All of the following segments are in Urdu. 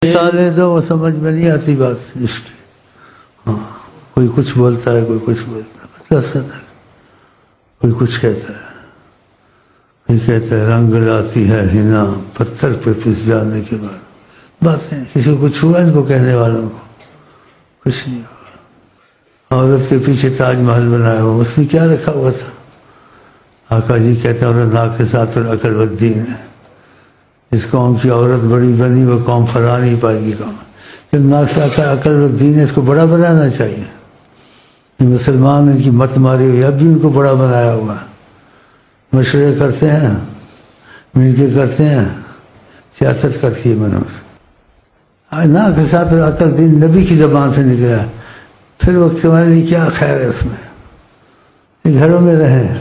مثالیں دو وہ سمجھ میں نہیں آتی بات اس کی. ہاں کوئی کچھ بولتا ہے کوئی کچھ بولتا ہے، مطلب کوئی کچھ کہتا ہے، کوئی کہتا ہے رنگ لاتی ہے ہنا پتھر پہ پس جانے کے بعد. باتیں کسی کو کچھ ہوا ان کو کہنے والوں کو کچھ نہیں ہوا. عورت کے پیچھے تاج محل بنایا ہوا، اس میں کیا رکھا ہوا تھا؟ آقا جی کہتے ہیں عورت ناقصات العقل والدین ہے. اس قوم کی عورت بڑی بنی وہ قوم فرا نہیں پائے گی. قوم جب ناقص عقل والدین ہے اس کو بڑا بنانا چاہیے. یہ مسلمان ان کی مت ماری ہوئی، اب بھی ان کو بڑا بنایا ہوا. مشورے کرتے ہیں، مل کے کرتے ہیں، سیاست کرتی ہے منوس. ناقصات العقل دین نبی کی زبان سے نکلا، پھر وہ تمہارے لیے کیا خیر ہے اس میں؟ یہ گھروں میں رہیں،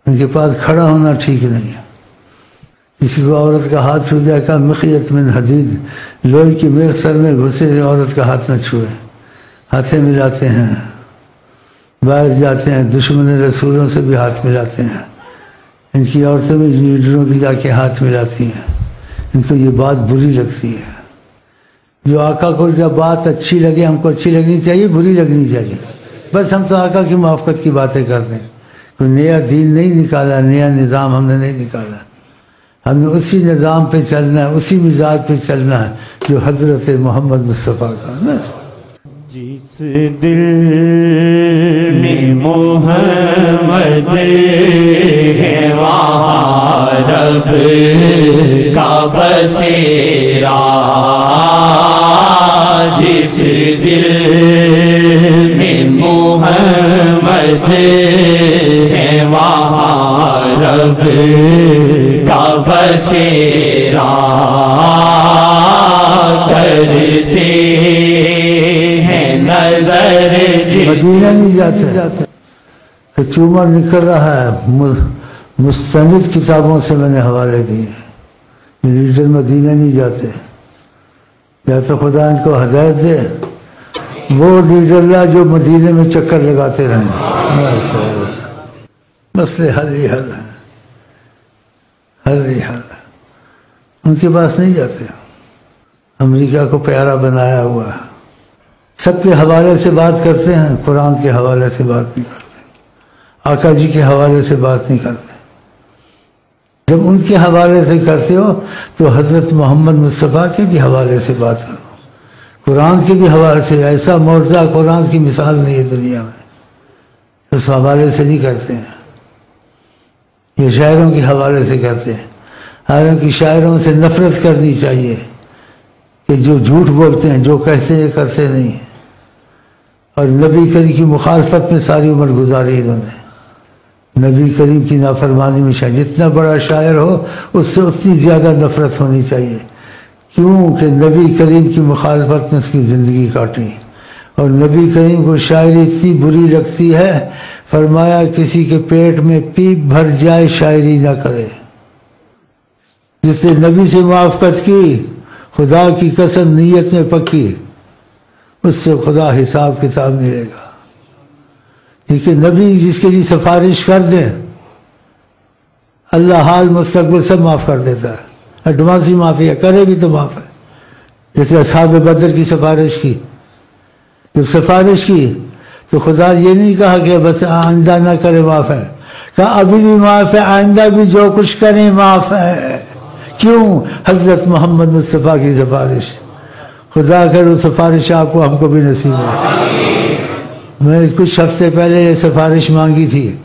ان کے پاس کھڑا ہونا ٹھیک نہیں ہے. کسی کو عورت کا ہاتھ چھو جائے کہ مخیط من حدید، لوہے کی میخ سر میں گھسے عورت کا ہاتھ نہ چھوئے. ہاتھیں ملاتے ہیں، باہر جاتے ہیں، دشمن رسولوں سے بھی ہاتھ ملاتے ہیں. ان کی عورتیں بھی لیڈروں کی جا کے ہاتھ ملاتی ہیں. ان کو یہ بات بری لگتی ہے. جو آقا کو جب بات اچھی لگے ہم کو اچھی لگنی چاہیے، بری لگنی چاہیے. بس ہم تو آقا کی موافقت کی باتیں کر دیں. کوئی نیا دین نہیں نکالا، نیا نظام ہم نے نہیں نکالا. ہم نے اسی نظام پہ چلنا ہے، اسی مزاج پہ چلنا ہے جو حضرت محمد مصطفیٰ کا نا. جس دل میں محمد ہے وہاں رب کا بسیرا. جس دل میں محمد ہے وہاں رب کا بسیرا. کرتے مدینہ نہیں جاتے کہ چومر نکل رہا ہے. مستند کتابوں سے میں نے حوالے دیے. لیڈر مدینہ نہیں جاتے. یا تو خدا ان کو ہدایت دے، وہ لیڈر اللہ جو مدینہ میں چکر لگاتے رہیں. مسئلے حل ہی حل ہے، حل ہی حل. ان کے پاس نہیں جاتے. امریکہ کو پیارا بنایا ہوا ہے. سب کے حوالے سے بات کرتے ہیں، قرآن کے حوالے سے بات نہیں کرتے، آقا جی کے حوالے سے بات نہیں کرتے. جب ان کے حوالے سے کرتے ہو تو حضرت محمد مصطفیٰ کے بھی حوالے سے بات کرو، قرآن کے بھی حوالے سے. ایسا معجزہ قرآن کی مثال نہیں ہے دنیا میں، اس حوالے سے نہیں کرتے ہیں. یہ شاعروں کے حوالے سے کرتے ہیں. حالانکہ شاعروں سے نفرت کرنی چاہیے کہ جو جھوٹ بولتے ہیں، جو کہتے ہیں کرتے نہیں ہیں. اور نبی کریم کی مخالفت میں ساری عمر گزاری انہوں نے. نبی کریم کی نافرمانی میں شاید جتنا بڑا شاعر ہو اس سے اتنی زیادہ نفرت ہونی چاہیے. کیوں کہ نبی کریم کی مخالفت میں اس کی زندگی کاٹی. اور نبی کریم کو شاعری اتنی بری لگتی ہے، فرمایا کسی کے پیٹ میں پیپ بھر جائے شاعری نہ کرے. جس نے نبی سے موافقت کی، خدا کی قسم نیت میں پکی، اس سے خدا حساب کتاب ملے گا. کیونکہ نبی جس کے لیے سفارش کر دیں، اللہ حال مستقبل سب معاف کر دیتا ہے. ایڈوانسی معافی ہے، کرے بھی تو معاف ہے. جیسے اصحاب بدر کی سفارش کی، جب سفارش کی تو خدا یہ نہیں کہا کہ بس آئندہ نہ کرے معاف ہے، کہا ابھی بھی معاف ہے، آئندہ بھی جو کچھ کریں معاف ہے. کیوں؟ حضرت محمد مصطفیٰ کی سفارش. خدا کرے سفارش آپ کو ہم کو بھی نصیب ہے. میں نے کچھ ہفتے پہلے یہ سفارش مانگی تھی،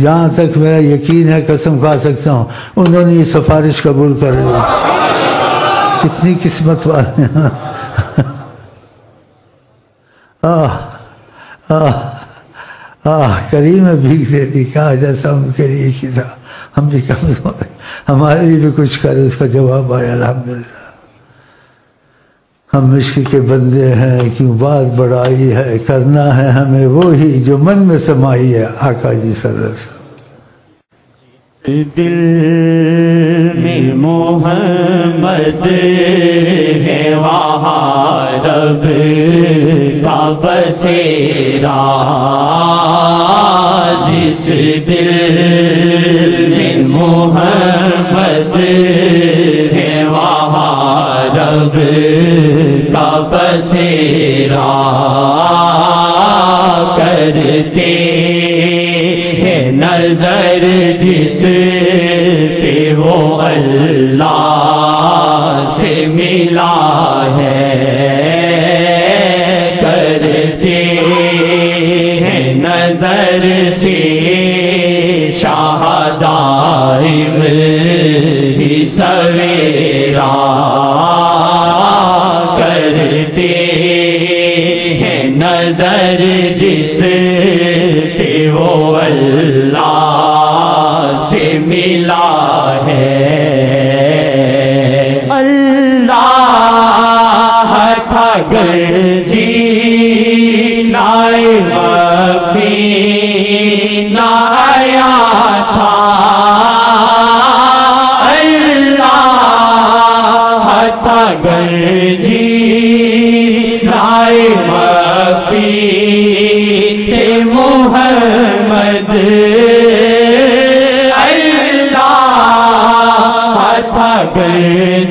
جہاں تک میرا یقین ہے قسم کھا سکتا ہوں انہوں نے یہ سفارش قبول کر لی. کتنی قسمت والے ہیں. کریم بھیگ دیتی کہا جیسا ان کے لیے کی تھا، ہم بھی کمزور، ہمارے لیے بھی کچھ کرے. اس کا جواب آیا الحمدللہ. ہم عشق کے بندے ہیں، کیوں بات بڑائی ہے، کرنا ہے ہمیں وہی جو من میں سمائی ہے. آقا جی صلی اللہ علیہ وسلم. دل میں محمد ہے وہاں رب کا بسیرا. جس دل میں محمد ہے وہاں رب کا بسیرا کرتے ہیں نظر جس پہ وہ اللہ سے ملا ہے کرتے ہیں نظر سے شاہ دائم ہی سویرا کرتے ہیں نظر جس پہ وہ اللہ سے ملا ہے اللہ تھا گر جینا وفی نہ آیا تھا اللہ تھا گر جینا وفی تھے محمد اللہ تھا گر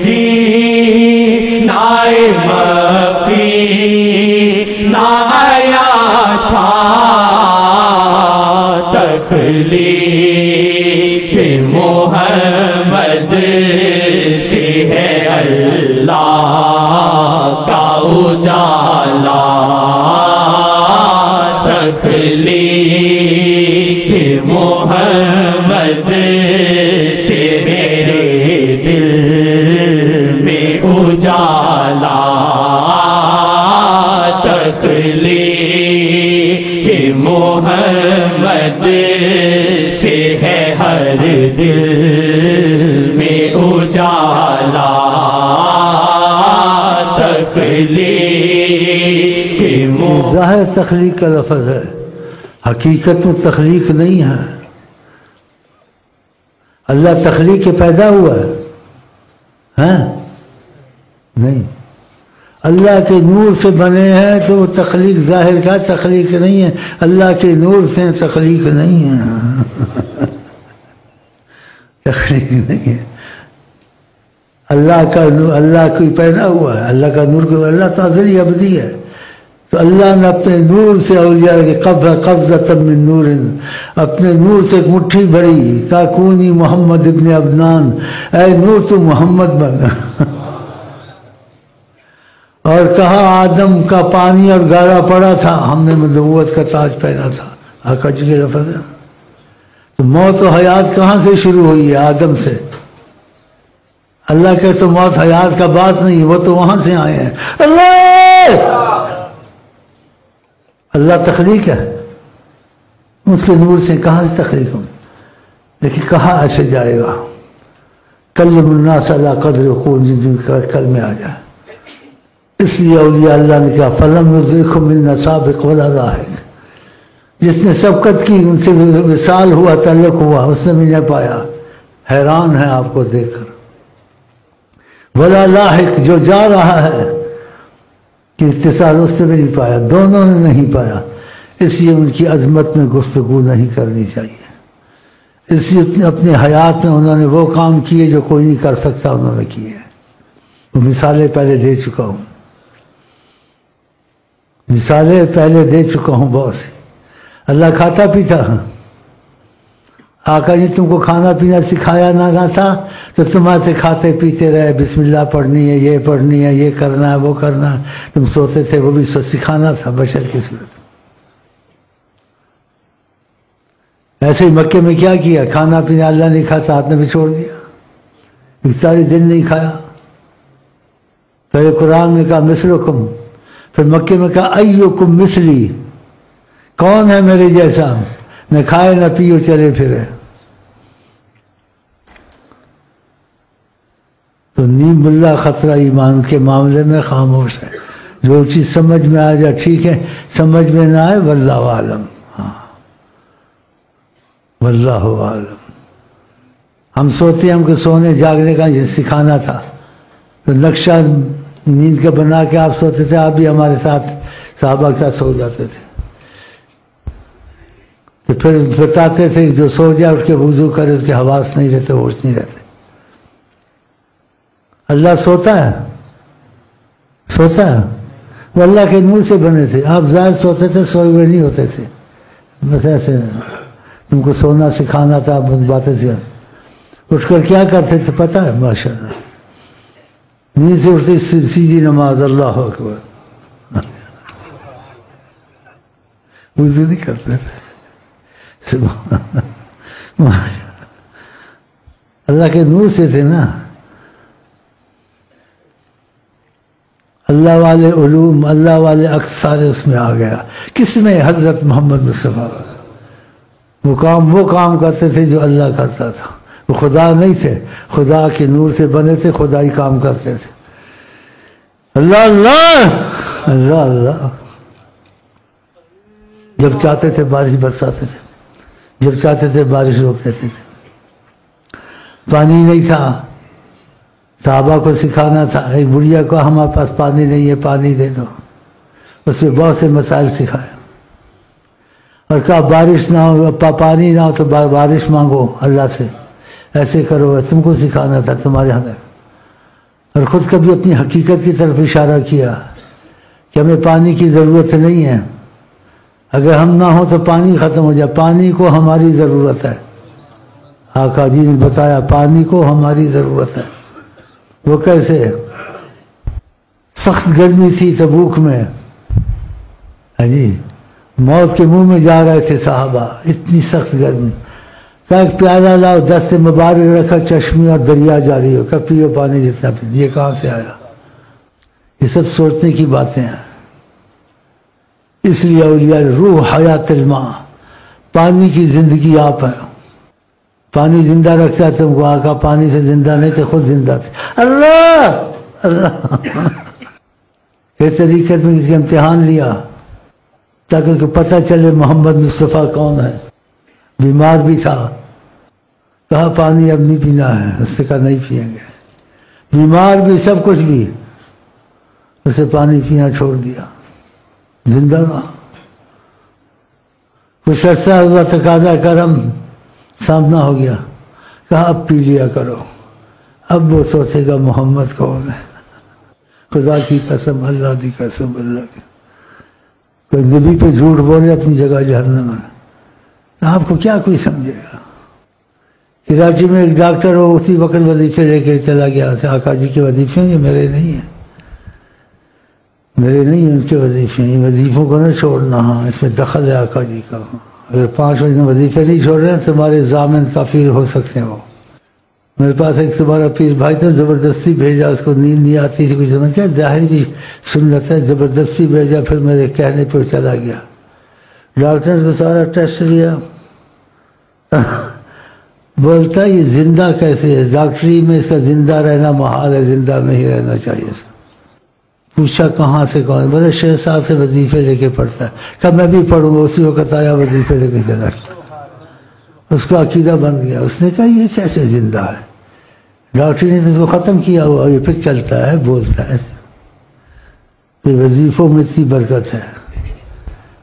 جینا وفی نہ آیا تھا تخلیق محمد سے ہے اللہ کا اجالا تخلیق محمد سے میرے دل میں اجالا تخلیق محمد سے ہے ہر دل میں اجالا تخلیق ظاہر تخلیق کا لفظ ہے، حقیقت میں تخلیق نہیں ہے۔ اللہ تخلیق کے پیدا ہوا ہے ہاں نہیں، اللہ کے نور سے بنے ہیں تو وہ تخلیق ظاہر کا تخلیق نہیں ہے، اللہ کے نور سے تخلیق نہیں ہے تخلیق نہیں ہے۔ اللہ کا نور، اللہ کوئی پیدا ہوا ہے، اللہ کا نور کو، اللہ تو ازلی ابدی ہے، تو اللہ نے اپنے نور سے اولیاء کے قبضۃ من نور، اپنے نور سے ایک مٹھی بھری، کاکونی محمد ابن عدنان، اے نور تو محمد بن اور کہا آدم کا پانی اور گارا پڑا تھا، ہم نے نبوت کا تاج پہنا تھا، آقا جی کے لفظ ہے۔ تو موت و حیات کہاں سے شروع ہوئی ہے؟ آدم سے۔ اللہ کہ تو موت حیات کا بات نہیں، وہ تو وہاں سے آئے ہیں۔ اللہ تخلیق ہے، اس کے نور سے کہاں سے تخلیق ہوں؟ لیکن کہاں ایسے جائے گا؟ کلم الناس علی قدر یکون، جن دن کا کل میں آ جائے۔ اس لیے اولیاء اللہ نے کہا فلم یدرکہم منا سابق ولا لاحق، جس نے سبقت کی ان سے وصال ہوا، تعلق ہوا، اس نے بھی نہ پایا، حیران ہے آپ کو دیکھ کر۔ ولا لاحق، جو جا رہا ہے کہ اتصال اس سے بھی نہیں پایا، دونوں نے نہیں پایا، اس لیے ان کی عظمت میں گفتگو نہیں کرنی چاہیے۔ اس لیے اپنے حیات میں انہوں نے وہ کام کیے جو کوئی نہیں کر سکتا، انہوں نے کیے۔ وہ مثالیں پہلے دے چکا ہوں، مثالیں پہلے دے چکا ہوں بہت سی۔ اللہ کھاتا پیتا، آقا جی تم کو کھانا پینا سکھایا نہ تھا تو تمہارے سے کھاتے پیتے رہے، بسم اللہ پڑھنی ہے، یہ پڑھنی ہے، یہ کرنا ہے، وہ کرنا ہے، تم سوتے تھے، وہ بھی سکھانا تھا بشر کی صورت۔ ایسے ہی مکے میں کیا کیا؟ کھانا پینا اللہ نہیں کھاتا، آپ نے بھی چھوڑ دیا، افطاری دن نہیں کھایا۔ پہلے قرآن میں کہا مثلکم، پھر مکے میں کہا ایکم مثلی، کون ہے میرے جیسا؟ نہ کھائے نہ پیو چلے پھرے۔ تو نیم اللہ خطرہ ایمان کے معاملے میں خاموش ہے، جو چیز سمجھ میں آ جائے ٹھیک ہے، سمجھ میں نہ آئے واللہ عالم۔ ہاں واللہ عالم۔ ہم سوتے ہیں، ہم کو سونے جاگنے کا سکھانا تھا، تو نقشہ نیند کا بنا کے آپ سوتے تھے، آپ بھی ہمارے ساتھ صحابہ کے ساتھ سو جاتے تھے، تو پھر بتاتے تھے جو سو جائے اٹھ کے وضو کرے، اس کے حواس نہیں رہتے، ہوش نہیں رہتے۔ اللہ سوتا ہے؟ سوتا ہے وہ اللہ کے نور سے بنے تھے. آپ زائد سوتے تھے, سوئے ہوئے نہیں ہوتے تھے. بس ایسے تم کو سونا سکھانا تھا, باتیں سے اٹھ کر کیا کرتے تھے پتہ ہے؟ ماشاء اللہ نیند سے اٹھتے سیدھی نماز, اللہ اکبر, وضو نہیں کرتے تھے. اللہ کے نور سے تھے نا. اللہ والے علوم, اللہ والے عکس سارے اس میں آ گیا. کس میں؟ حضرت محمد مصطفیٰ. وہ کام کرتے تھے جو اللہ کرتا تھا. وہ خدا نہیں تھے, خدا کے نور سے بنے تھے, خدائی کام کرتے تھے. اللہ اللہ اللہ اللہ. جب چاہتے تھے بارش برساتے تھے, جب چاہتے تھے بارش روک دیتے تھے. پانی نہیں تھا, صحابہ کو سکھانا تھا. ایک بڑھیا کو ہمارے پاس پانی نہیں ہے, پانی دے دو. اس میں بہت سے مسائل سکھائے اور کہا بارش نہ ہو, پانی نہ ہو تو بارش مانگو اللہ سے, ایسے کرو. تم کو سکھانا تھا تمہارے ہاں. اور خود کبھی اپنی حقیقت کی طرف اشارہ کیا کہ ہمیں پانی کی ضرورت نہیں ہے. اگر ہم نہ ہوں تو پانی ختم ہو جائے. پانی کو ہماری ضرورت ہے. آقا جی نے بتایا پانی کو ہماری ضرورت ہے. وہ کیسے؟ سخت گرمی تھی تبوک میں, ہاں جی, موت کے منہ میں جا رہے تھے صحابہ, اتنی سخت گرمی. کہا ایک پیالہ لاؤ, دست مبارک رکھا, چشمے اور دریا جاری ہو, کہ پیو پانی جتنا پی. یہ کہاں سے آیا؟ یہ سب سوچنے کی باتیں ہیں. اس لیے اولیاء روح حیات الماء, پانی کی زندگی آپ ہے. پانی زندہ رکھتا ہے تم کو. آقا پانی سے زندہ نہیں تھے, خود زندہ تھے. اللہ اللہ. کس طریقے میں اس کا امتحان لیا تاکہ پتہ چلے محمد مصطفیٰ کون ہے. بیمار بھی تھا, کہا پانی اب نہیں پینا ہے. اس سے کہا نہیں پئیں گے. بیمار بھی, سب کچھ بھی, اسے پانی پینا چھوڑ دیا, زندہ رہا. کچھ عرصہ ہوا, تقاضا کرم سامنا ہو گیا. کہا اب پی لیا کرو. اب وہ سوچے گا محمد کون ہے. خدا کی قسم, اللہ کی قسم, اللہ کی. کوئی نبی پہ جھوٹ بولے اپنی جگہ جہنم ہے. آپ کو کیا کوئی سمجھے گا؟ کراچی میں ایک ڈاکٹر ہو, اسی وقت وظیفے لے کے چلا گیا. آقا جی کے وظیفے یہ میرے نہیں ہیں, میرے نہیں ہیں ان کے وظیفے. ان وظیفوں کو نہ چھوڑنا. ہاں اس میں دخل ہے آقا جی کا. اگر 5 وظیفے نہیں چھوڑ رہے ہیں تمہارے ضامن کافر ہو سکتے ہو. میرے پاس ایک تمہارا پیر بھائی تھا, زبردستی بھیجا. اس کو نیند نہیں آتی تھی, کچھ سمجھ کیا ظاہر بھی سنت ہے. زبردستی بھیجا, پھر میرے کہنے پہ چلا گیا. ڈاکٹر نے سارا ٹیسٹ لیا, بولتا یہ زندہ کیسے ہے؟ ڈاکٹری میں اس کا زندہ رہنا محال ہے, زندہ نہیں رہنا چاہیے. پوچھا کہاں سے کون؟ بولے شیخ صاحب سے وظیفے لے کے پڑھتا ہے. کہا میں بھی پڑھوں گا. اسی وقت آیا, وظیفے لے کے چلا. اس کا عقیدہ بن گیا. اس نے کہا یہ کیسے زندہ ہے؟ ڈاکٹری نے اس کو ختم کیا ہوا, یہ پھر چلتا ہے, بولتا ہے. یہ وظیفوں میں اتنی برکت ہے.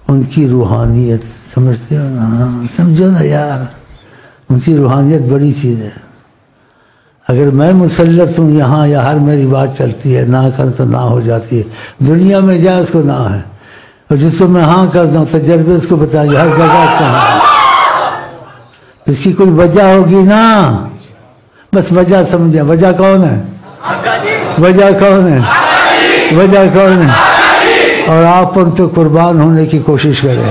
ان کی روحانیت سمجھتے ہو نا؟ ہاں سمجھو نا یار, ان کی روحانیت بڑی چیز ہے. اگر میں مسلط ہوں یہاں, یا ہر میری بات چلتی ہے, نہ کر تو نہ ہو جاتی ہے. دنیا میں جائے اس کو نہ ہے, اور جس کو میں ہاں کر دوں تجربے اس کو بتائیں ہر جگہ اس کا ہاں. اس کی کوئی وجہ ہوگی نا, بس وجہ سمجھیں. وجہ کون ہے؟ وجہ کون ہے؟ وجہ کون ہے؟ اور آپ ان پہ قربان ہونے کی کوشش کریں.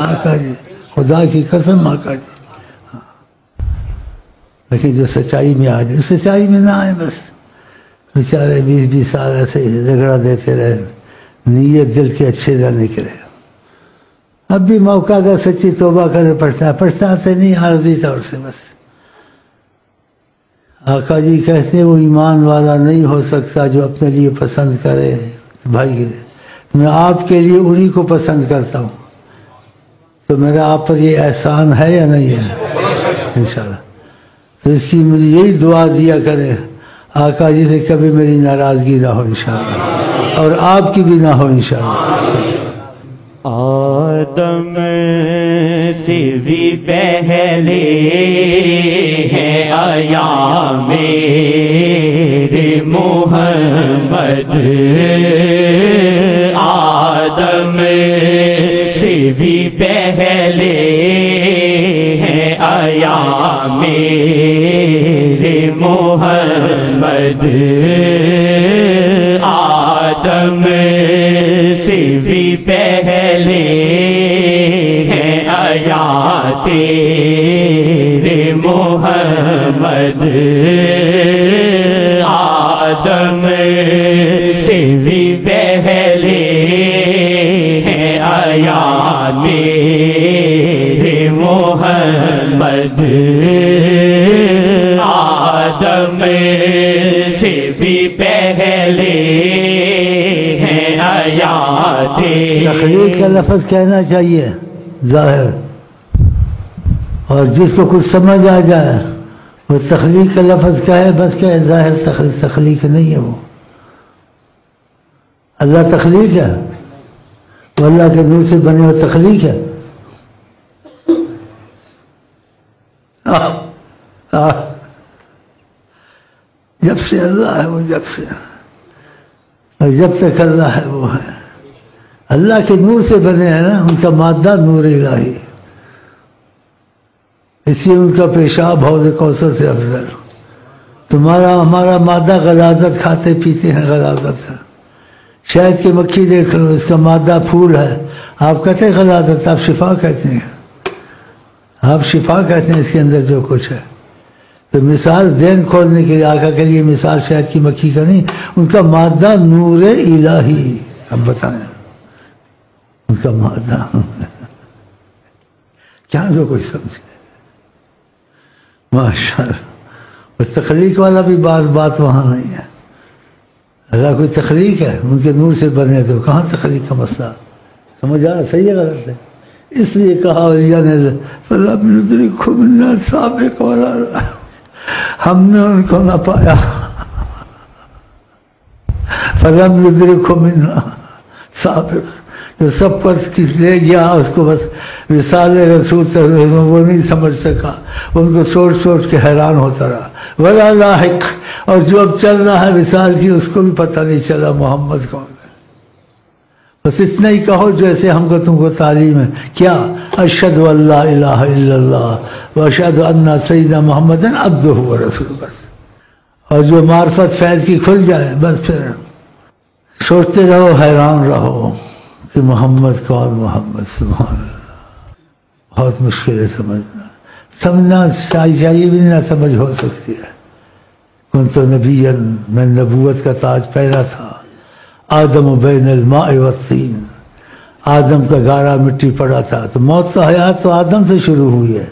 آقا جی, خدا کی قسم آقا جی. لیکن جو سچائی میں آ جائے, سچائی میں نہ آئے, بس بیچارے 20 سال ایسے رگڑا دیتے رہے, نیت دل کے اچھے نہ نکلے. اب بھی موقع کا سچی توبہ کرے, پچھتاتے نہیں, عارضی طور سے بس. آقا جی کہتے وہ ایمان والا نہیں ہو سکتا جو اپنے لیے پسند کرے. بھائی میں آپ کے لیے انہی کو پسند کرتا ہوں, تو میرا آپ پر یہ احسان ہے یا نہیں ہے؟ انشاءاللہ. تو اس کی مجھے یہی دعا دیا کرے, آقا جی سے کبھی میری ناراضگی نہ ہو انشاءاللہ, اور آپ کی بھی نہ ہو انشاءاللہ. آدم سے بھی پہلے ہیں ایام میرے محمد، آدم سے بھی پہلے ہیں ایام میرے محمد، آدم سے بھی پہلے ہیں ایام تیرے محمد، آدم سے بھی پہلے ہیں ایام میرے محمد، آدم سے بھی پہلے ہیں ایام تیرے۔ تخلیق کا لفظ کہنا چاہیے ظاہر، اور جس کو کچھ سمجھ آ جائے وہ تخلیق کا لفظ کہے، بس کہے ظاہر تخلیق نہیں ہے، وہ اللہ تخلیق ہے، وہ اللہ کے نور سے بنے ہوئے تخلیق ہے۔ جب سے اللہ ہے وہ جب سے، اور جب تک اللہ ہے وہ ہے۔ اللہ کے نور سے بنے ہیں نا، ان کا مادہ نور الہی، اس لیے ان کا پیشاب حوض کوثر سے افضل۔ تمہارا ہمارا مادہ غلاظت، کھاتے پیتے ہیں غلاظت ہے۔ شہد کی مکھی دیکھ لو، اس کا مادہ پھول ہے، آپ کہتے ہیں غلاظت، آپ شفا کہتے ہیں، آپ شفا کہتے ہیں اس کے اندر جو کچھ ہے۔ تو مثال ذہن کھولنے کے لیے آقا کے لیے مثال شہد کی مکھی کا نہیں، ان کا مادہ نور الہی۔ اب بتائیں ان کا مادہ کیا جو کوئی سمجھے، ماشاءاللہ۔ وہ تخلیق والا بھی بات وہاں نہیں ہے۔ اللہ کوئی تخلیق ہے، ان کے نور سے بنے، تو کہاں تخلیق کا مسئلہ؟ سمجھ آ رہا صحیح ہے غلط ہے؟ اس لیے کہا اولیاء نے فَلَمْ يُدْرِكْهُ مِنَّا سَابِقٌ وَلَا، ہم نے ان کو نہ پایا۔ فَلَمْ يُدْرِكْهُ مِنَّا سَابِقٌ، جو سب پس لے گیا اس کو بس وصال رسول تک وہ نہیں سمجھ سکا، ان کو سوچ سوچ کے حیران ہوتا رہا۔ ولا لاحق، اور جو اب چل رہا ہے وصال کی، اس کو بھی پتہ نہیں چلا محمد کون ہے۔ بس اتنا ہی کہو جیسے ہم کو تم کو تعلیم ہے، کیا؟ اشہد ان لا الہ الا اللہ واشہد ان سیدنا محمد عبدہ ورسولہ، بس۔ اور جو معرفت فیض کی کھل جائے، بس پھر سوچتے رہو، حیران رہو کہ محمد کون، محمد، سبحان اللہ۔ بہت مشکل ہے سمجھنا چاہیے بھی نہ سمجھ ہو سکتی ہے۔ کنت نبیا، میں نبوت کا تاج پہنا تھا۔ آدم بین الماء والطین، آدم کا گارا مٹی پڑا تھا۔ تو موت تو حیات تو آدم سے شروع ہوئی ہے،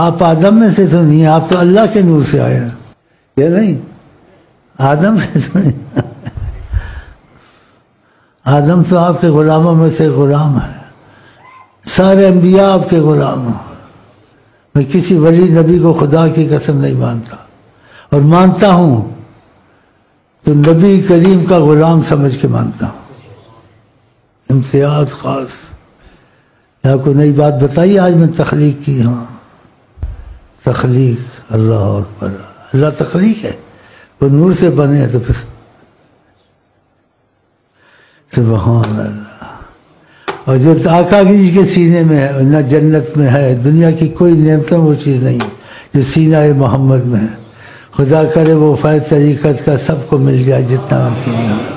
آپ آدم میں سے تو نہیں، آپ تو اللہ کے نور سے آئے ہیں، یہ نہیں آدم سے تو نہیں۔ آدم تو آپ کے غلاموں میں سے غلام ہے، سارے انبیاء آپ کے غلام ہیں۔ میں کسی ولی نبی کو خدا کی قسم نہیں مانتا، اور مانتا ہوں تو نبی کریم کا غلام سمجھ کے مانتا ہوں، امتیاز خاص۔ آپ کو نئی بات بتائی آج میں تخلیق کی، ہاں تخلیق، اللہ اکبر، اللہ تخلیق ہے، وہ نور سے بنے ہیں، تو پھر سبحان اللہ۔ اور جو آقا جی کے سینے میں ہے، نہ جنت میں ہے، دنیا کی کوئی نعمتوں وہ چیز نہیں جو سینہ محمد میں ہے۔ خدا کرے وہ فیض طریقت کا سب کو مل جائے جتنا سینہ ہے۔